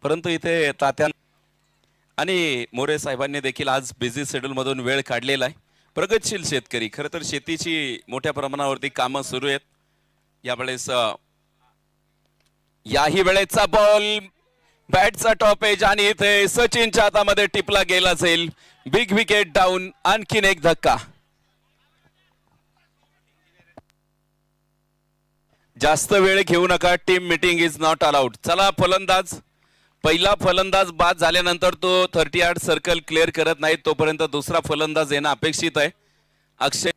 परंतु इथे तात्या आणि मोरे साहेबांनी देखील आज बिझी शेड्यूल मधून वेळ काढलेला आहे। प्रगतशील शेतकरी, खरं तर शेतीची मोठ्या प्रमाणावरती कामं सुरू आहेत। यावेळेस याही वेळेचा बॉल बॅटचा टॉप एज आणि इथे सचिनच्या हातामध्ये टिपला गेला जाईल। बिग विकेट डाऊन, आणखीन एक धक्का। जास्त वेळ घेऊ नका, team meeting is not allowed. चला फलंदाज, पहिला फलंदाज बाद झाल्यानंतर तो 38 सर्कल क्लिअर करत नाही तोपर्यंत दुसरा फलंदाज येणं अपेक्षित आहे। अक्षय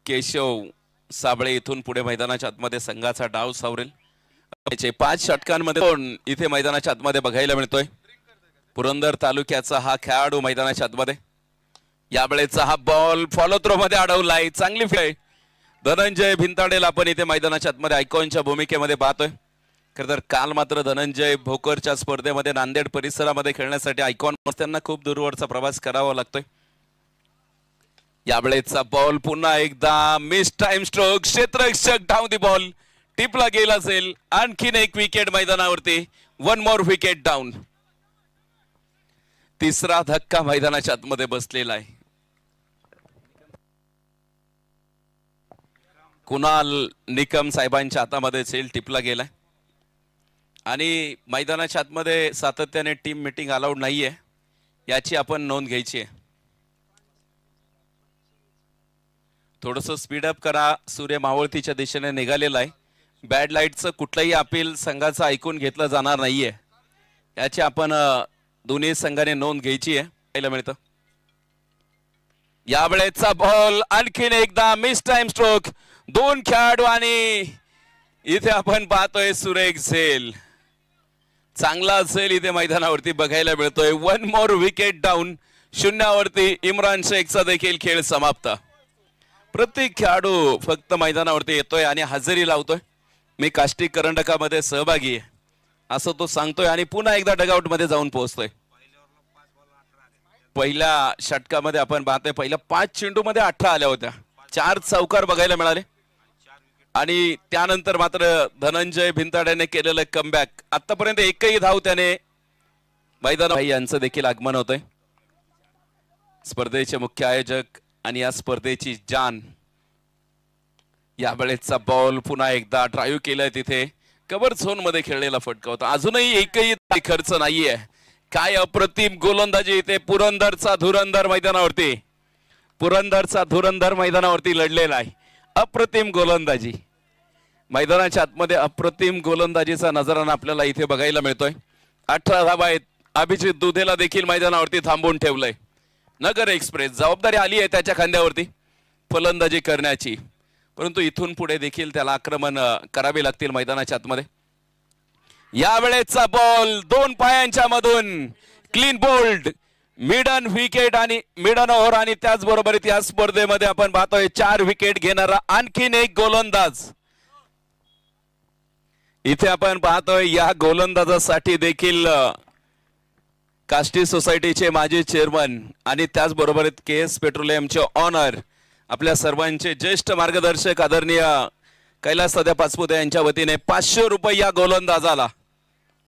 केशव साबळे इथून पुढे मैदानाच्या आतमध्ये संघाचा डाव सावरेल। 5 षटकांमध्ये इथे मैदानाच्या आतमध्ये बघायला मिळतोय। पुरंदर तालुक्याचा हा खेळाडू मैदानाच्या आतमध्ये, यावेळेचा हा बॉल फॉलो थ्रो मध्ये अडवलाय, चांगली फी आहे। धनंजय भिंताडेला आपण इथे मैदानाच्या आतमध्ये आयकॉनच्या भूमिकेमध्ये पाहतोय। खरं तर काल मात्र धनंजय भोकरच्या स्पर्धेमध्ये नांदेड परिसरामध्ये खेळण्यासाठी आयकॉन त्यांना खूप दूरवरचा प्रवास करावा लागतोय। यावेळेचा बॉल पुन्हा एकदा मिस टाइम स्ट्रोक, क्षेत्ररक्षक डाऊन दी बॉल, टिपला गेला असेल। आणखीन एक विकेट मैदानावरती, 1 मोर विकेट डाऊन। तिसरा धक्का मैदानाच्या आतमध्ये बसलेला आहे। कुणाल निकम साहेबांच्या हातामध्ये सेल टिपला गेलाय आणि मैदानाच्या आतमध्ये सातत्याने टीम मीटिंग अलाउड नाहीये, याची आपण नोंद घ्यायची आहे। थोडंसं स्पीडअप करा, सूर्य मावळतीच्या दिशेने निघालेला आहे। बॅड लाईटचं कुठलंही अपील संघाचं ऐकून घेतलं जाणार नाहीये, याची आपण दोन्ही संघाने नोंद घ्यायची आहे। पाहायला मिळतं यावेळेचा बॉल आणखीन एकदा मिस टाइम स्ट्रोक, 2 खेळाडू आणि इथे आपण पाहतोय सुरेख झेल, चांगला झेल इथे मैदानावरती बघायला मिळतोय। 1 मोर विकेट डाऊन, शून्यावरती इम्रान शेखचा देखील खेळ समाप्त। प्रत्येक खेळाडू फक्त मैदानावरती येतोय आणि हजेरी लावतोय। मी काष्टी करंडकामध्ये सहभागी आहे असं तो सांगतोय आणि पुन्हा एकदा डगआउट मध्ये जाऊन पोहोचतोय। पहिल्या षटकामध्ये आपण पाहतोय पहिल्या 5 चेंडूमध्ये 18 आल्या होत्या, 4 चौकार बघायला मिळाले आणि त्यानंतर मात्र धनंजय भिंताड्याने केलेलं कमबॅक, आतापर्यंत एकही धाव त्याने मैदानात यांचं देखील आगमन होतंय। स्पर्धेचे मुख्य आयोजक आणि या स्पर्धेची जान। यावेळेचा बॉल पुन्हा एकदा ड्राईव्ह केलाय, तिथे कव्हर झोन मध्ये खेळलेला फटका होता। अजूनही एकही खर्च नाहीये। काय अप्रतिम गोलंदाजी इथे पुरंदरचा धुरंधर मैदानावरती, पुरंदरचा धुरंधर मैदानावरती लढलेला आहे। अप्रतिम गोलंदाजी मैदानाच्या आतमध्ये, अप्रतिम गोलंदाजीचा नजारा आपल्याला इथे बघायला मिळतोय। 18 धावा आहेत। अभिजित दुधेला देखील मैदानावरती थांबवून ठेवलंय। नगर एक्सप्रेस जबाबदारी आली आहे त्याच्या खांद्यावरती फलंदाजी करण्याची, परंतु इथून पुढे देखील त्याला आक्रमण करावे लागतील मैदानाच्या आतमध्ये। यावेळेचा बॉल 2 पायांच्या मधून क्लीन बोल्ड, मिडन विकेट आणि मिडन ओव्हर आणि त्याचबरोबर या स्पर्धेमध्ये आपण पाहतोय 4 विकेट घेणारा आणखीन एक गोलंदाज। इथे आपण पाहतोय या गोलंदाजासाठी देखील काष्टी सोसायटीचे माजी चेअरमन आणि त्याचबरोबर KS पेट्रोलियमचे ऑनर, आपल्या सर्वांचे ज्येष्ठ मार्गदर्शक आदरणीय कैलास दादा पाचपुते यांच्या वतीने 500 रुपये या गोलंदाजाला।